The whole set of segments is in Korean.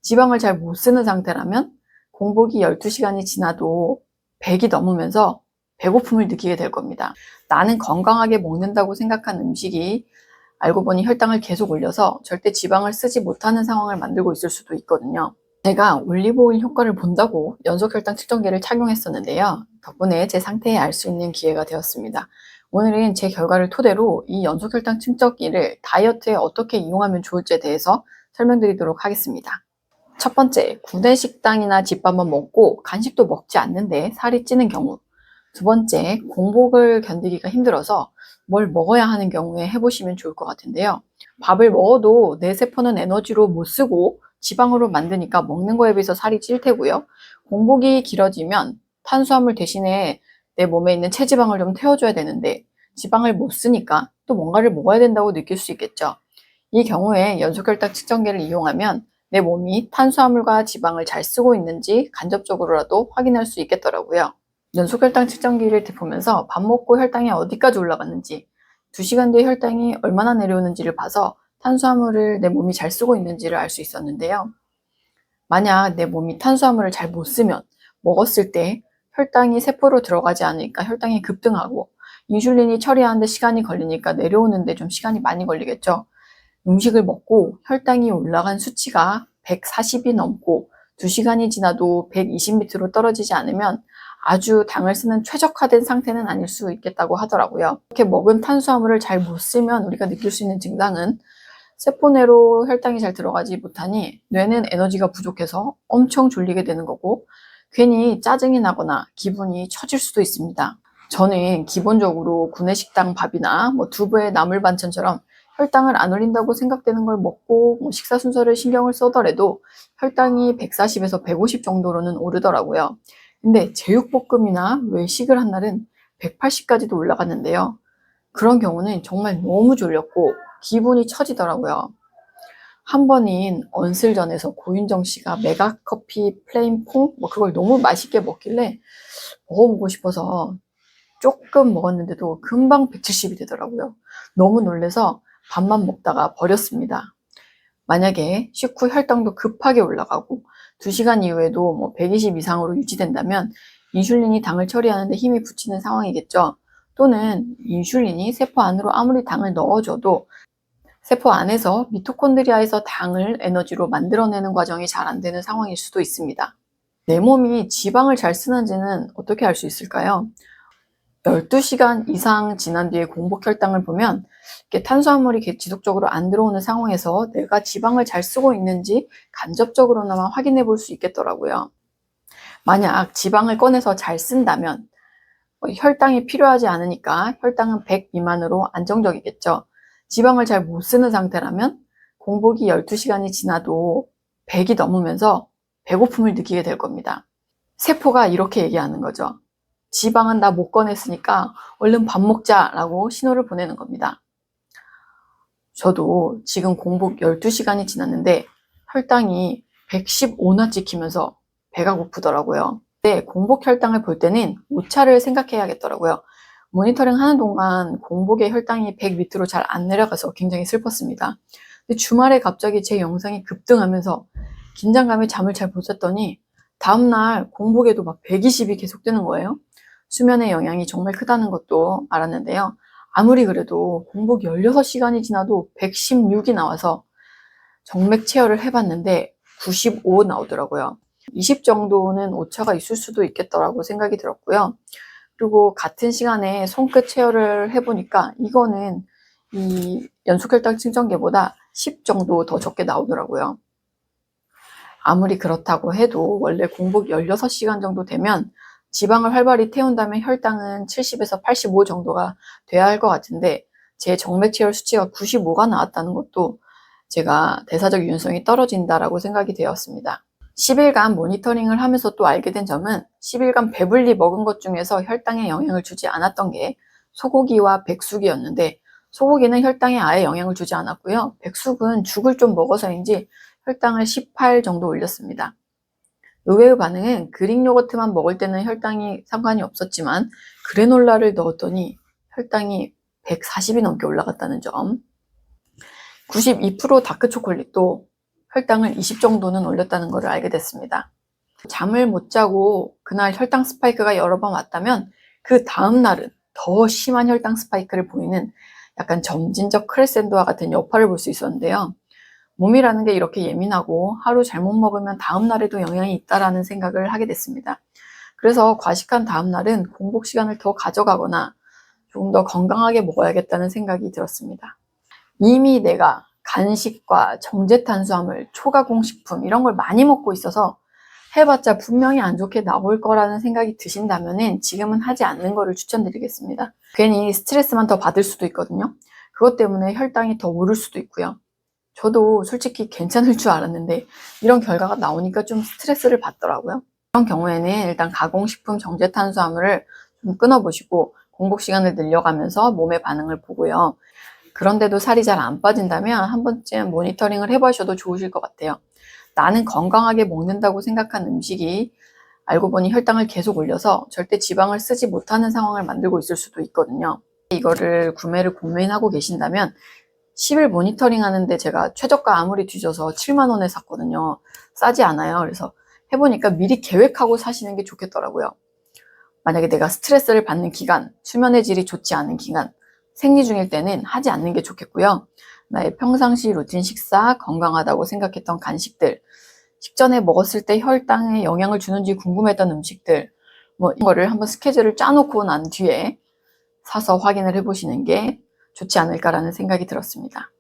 지방을 잘 못 쓰는 상태라면 공복이 12시간이 지나도 100이 넘으면서 배고픔을 느끼게 될 겁니다. 나는 건강하게 먹는다고 생각한 음식이 알고 보니 혈당을 계속 올려서 절대 지방을 쓰지 못하는 상황을 만들고 있을 수도 있거든요. 제가 올리브오일 효과를 본다고 연속혈당 측정기를 착용했었는데요. 덕분에 제 상태에 알 수 있는 기회가 되었습니다. 오늘은 제 결과를 토대로 이 연속혈당 측정기를 다이어트에 어떻게 이용하면 좋을지에 대해서 설명드리도록 하겠습니다. 첫 번째, 구내식당이나 집밥만 먹고 간식도 먹지 않는데 살이 찌는 경우. 두 번째, 공복을 견디기가 힘들어서 뭘 먹어야 하는 경우에 해보시면 좋을 것 같은데요. 밥을 먹어도 내 세포는 에너지로 못 쓰고 지방으로 만드니까 먹는 거에 비해서 살이 찔 테고요. 공복이 길어지면 탄수화물 대신에 내 몸에 있는 체지방을 좀 태워줘야 되는데 지방을 못 쓰니까 또 뭔가를 먹어야 된다고 느낄 수 있겠죠. 이 경우에 연속혈당 측정기를 이용하면 내 몸이 탄수화물과 지방을 잘 쓰고 있는지 간접적으로라도 확인할 수 있겠더라고요. 연속혈당 측정기를 보면서 밥 먹고 혈당이 어디까지 올라갔는지, 2시간 뒤에 혈당이 얼마나 내려오는지를 봐서 탄수화물을 내 몸이 잘 쓰고 있는지를 알 수 있었는데요. 만약 내 몸이 탄수화물을 잘 못 쓰면 먹었을 때 혈당이 세포로 들어가지 않으니까 혈당이 급등하고 인슐린이 처리하는데 시간이 걸리니까 내려오는데 좀 시간이 많이 걸리겠죠. 음식을 먹고 혈당이 올라간 수치가 140이 넘고 2시간이 지나도 120 밑으로 떨어지지 않으면 아주 당을 쓰는 최적화된 상태는 아닐 수 있겠다고 하더라고요. 이렇게 먹은 탄수화물을 잘 못 쓰면 우리가 느낄 수 있는 증상은 세포 내로 혈당이 잘 들어가지 못하니 뇌는 에너지가 부족해서 엄청 졸리게 되는 거고 괜히 짜증이 나거나 기분이 처질 수도 있습니다. 저는 기본적으로 구내식당 밥이나 두부에 나물 반찬처럼 혈당을 안 올린다고 생각되는 걸 먹고 식사 순서를 신경을 써더라도 혈당이 140에서 150 정도로는 오르더라고요. 근데 제육볶음이나 외식을 한 날은 180까지도 올라갔는데요. 그런 경우는 정말 너무 졸렸고 기분이 처지더라고요. 한 번인 언슬전에서 고윤정 씨가 메가커피 플레인퐁 그걸 너무 맛있게 먹길래 먹어보고 싶어서 조금 먹었는데도 금방 170이 되더라고요. 너무 놀라서 밥만 먹다가 버렸습니다. 만약에 식후 혈당도 급하게 올라가고 2시간 이후에도 120 이상으로 유지된다면 인슐린이 당을 처리하는데 힘이 붙이는 상황이겠죠. 또는 인슐린이 세포 안으로 아무리 당을 넣어줘도 세포 안에서 미토콘드리아에서 당을 에너지로 만들어내는 과정이 잘 안 되는 상황일 수도 있습니다. 내 몸이 지방을 잘 쓰는지는 어떻게 알 수 있을까요? 12시간 이상 지난 뒤에 공복 혈당을 보면 탄수화물이 지속적으로 안 들어오는 상황에서 내가 지방을 잘 쓰고 있는지 간접적으로나마 확인해 볼 수 있겠더라고요. 만약 지방을 꺼내서 잘 쓴다면 혈당이 필요하지 않으니까 혈당은 100 미만으로 안정적이겠죠. 지방을 잘 못 쓰는 상태라면 공복이 12시간이 지나도 100이 넘으면서 배고픔을 느끼게 될 겁니다. 세포가 이렇게 얘기하는 거죠. 지방은 나 못 꺼냈으니까 얼른 밥 먹자라고 신호를 보내는 겁니다. 저도 지금 공복 12시간이 지났는데 혈당이 115나 찍히면서 배가 고프더라고요. 근데 공복 혈당을 볼 때는 오차를 생각해야겠더라고요. 모니터링 하는 동안 공복의 혈당이 100 밑으로 잘 안 내려가서 굉장히 슬펐습니다. 근데 주말에 갑자기 제 영상이 급등하면서 긴장감에 잠을 잘 못 잤더니 다음날 공복에도 120이 계속 뜨는 거예요. 수면의 영향이 정말 크다는 것도 알았는데요. 아무리 그래도 공복 16시간이 지나도 116이 나와서 정맥 체열을 해봤는데 95 나오더라고요. 20 정도는 오차가 있을 수도 있겠더라고 생각이 들었고요. 그리고 같은 시간에 손끝 체열을 해보니까 이거는 이 연속혈당 측정기보다 10 정도 더 적게 나오더라고요. 아무리 그렇다고 해도 원래 공복 16시간 정도 되면 지방을 활발히 태운다면 혈당은 70에서 85 정도가 돼야 할 것 같은데 제 정맥 체열 수치가 95가 나왔다는 것도 제가 대사적 유연성이 떨어진다라고 생각이 되었습니다. 10일간 모니터링을 하면서 또 알게 된 점은 10일간 배불리 먹은 것 중에서 혈당에 영향을 주지 않았던 게 소고기와 백숙이었는데 소고기는 혈당에 아예 영향을 주지 않았고요. 백숙은 죽을 좀 먹어서인지 혈당을 18 정도 올렸습니다. 의외의 반응은 그릭 요거트만 먹을 때는 혈당이 상관이 없었지만 그래놀라를 넣었더니 혈당이 140이 넘게 올라갔다는 점. 92% 다크 초콜릿도 혈당을 20 정도는 올렸다는 것을 알게 됐습니다. 잠을 못 자고 그날 혈당 스파이크가 여러 번 왔다면 그 다음 날은 더 심한 혈당 스파이크를 보이는 약간 점진적 크레센도와 같은 여파를 볼 수 있었는데요. 몸이라는 게 이렇게 예민하고 하루 잘못 먹으면 다음 날에도 영향이 있다라는 생각을 하게 됐습니다. 그래서 과식한 다음 날은 공복 시간을 더 가져가거나 조금 더 건강하게 먹어야겠다는 생각이 들었습니다. 이미 내가 간식과 정제 탄수화물, 초가공식품 이런 걸 많이 먹고 있어서 해봤자 분명히 안 좋게 나올 거라는 생각이 드신다면 지금은 하지 않는 거를 추천드리겠습니다. 괜히 스트레스만 더 받을 수도 있거든요. 그것 때문에 혈당이 더 오를 수도 있고요. 저도 솔직히 괜찮을 줄 알았는데 이런 결과가 나오니까 좀 스트레스를 받더라고요. 그런 경우에는 일단 가공식품, 정제 탄수화물을 좀 끊어보시고 공복 시간을 늘려가면서 몸의 반응을 보고요. 그런데도 살이 잘 안 빠진다면 한 번쯤 모니터링을 해보셔도 좋으실 것 같아요. 나는 건강하게 먹는다고 생각한 음식이 알고 보니 혈당을 계속 올려서 절대 지방을 쓰지 못하는 상황을 만들고 있을 수도 있거든요. 이거를 구매를 고민하고 계신다면 10일 모니터링 하는데 제가 최저가 아무리 뒤져서 7만 원에 샀거든요. 싸지 않아요. 그래서 해보니까 미리 계획하고 사시는 게 좋겠더라고요. 만약에 내가 스트레스를 받는 기간, 수면의 질이 좋지 않은 기간, 생리 중일 때는 하지 않는 게 좋겠고요. 나의 평상시 루틴 식사, 건강하다고 생각했던 간식들, 식전에 먹었을 때 혈당에 영향을 주는지 궁금했던 음식들, 이런 거를 한번 스케줄을 짜놓고 난 뒤에 사서 확인을 해보시는 게 좋지 않을까라는 생각이 들었습니다.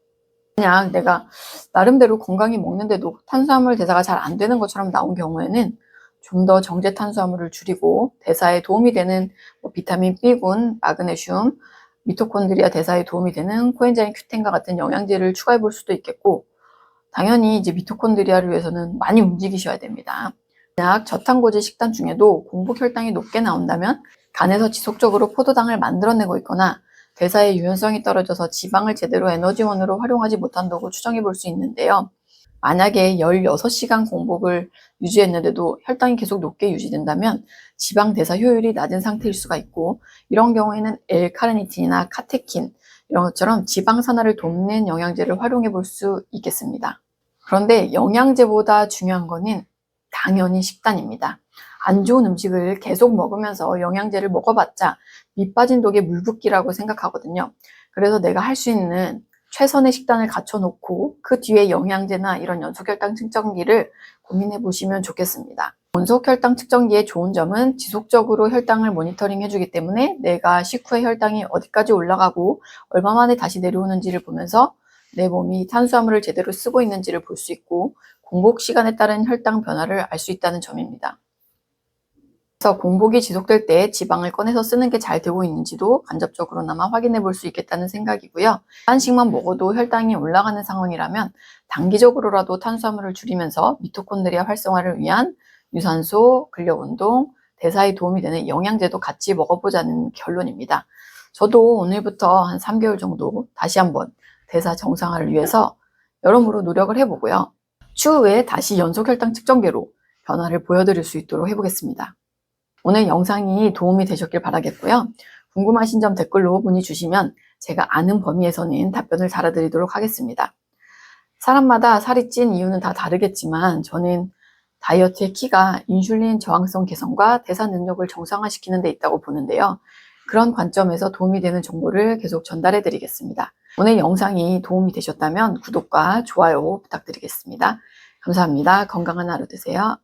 그냥 내가 나름대로 건강히 먹는데도 탄수화물 대사가 잘 안 되는 것처럼 나온 경우에는 좀 더 정제 탄수화물을 줄이고 대사에 도움이 되는 비타민 B군, 마그네슘, 미토콘드리아 대사에 도움이 되는 코엔자임 Q10과 같은 영양제를 추가해 볼 수도 있겠고, 당연히 이제 미토콘드리아를 위해서는 많이 움직이셔야 됩니다. 만약 저탄고지 식단 중에도 공복 혈당이 높게 나온다면 간에서 지속적으로 포도당을 만들어내고 있거나 대사의 유연성이 떨어져서 지방을 제대로 에너지원으로 활용하지 못한다고 추정해 볼 수 있는데요. 만약에 16시간 공복을 유지했는데도 혈당이 계속 높게 유지된다면 지방 대사 효율이 낮은 상태일 수가 있고, 이런 경우에는 L카르니틴이나 카테킨 이런 것처럼 지방 산화를 돕는 영양제를 활용해 볼 수 있겠습니다. 그런데 영양제보다 중요한 거는 당연히 식단입니다. 안 좋은 음식을 계속 먹으면서 영양제를 먹어봤자 밑 빠진 독에 물 붓기라고 생각하거든요. 그래서 내가 할 수 있는 최선의 식단을 갖춰놓고 그 뒤에 영양제나 이런 연속혈당 측정기를 고민해 보시면 좋겠습니다. 연속혈당 측정기의 좋은 점은 지속적으로 혈당을 모니터링 해주기 때문에 내가 식후에 혈당이 어디까지 올라가고 얼마 만에 다시 내려오는지를 보면서 내 몸이 탄수화물을 제대로 쓰고 있는지를 볼 수 있고 공복 시간에 따른 혈당 변화를 알 수 있다는 점입니다. 그래서 공복이 지속될 때 지방을 꺼내서 쓰는 게 잘 되고 있는지도 간접적으로나마 확인해 볼 수 있겠다는 생각이고요. 한식만 먹어도 혈당이 올라가는 상황이라면 단기적으로라도 탄수화물을 줄이면서 미토콘드리아 활성화를 위한 유산소, 근력운동, 대사에 도움이 되는 영양제도 같이 먹어보자는 결론입니다. 저도 오늘부터 한 3개월 정도 다시 한번 대사 정상화를 위해서 여러모로 노력을 해보고요. 추후에 다시 연속혈당 측정기로 변화를 보여드릴 수 있도록 해보겠습니다. 오늘 영상이 도움이 되셨길 바라겠고요. 궁금하신 점 댓글로 문의 주시면 제가 아는 범위에서는 답변을 달아드리도록 하겠습니다. 사람마다 살이 찐 이유는 다 다르겠지만 저는 다이어트의 키가 인슐린 저항성 개선과 대사 능력을 정상화시키는 데 있다고 보는데요. 그런 관점에서 도움이 되는 정보를 계속 전달해 드리겠습니다. 오늘 영상이 도움이 되셨다면 구독과 좋아요 부탁드리겠습니다. 감사합니다. 건강한 하루 되세요.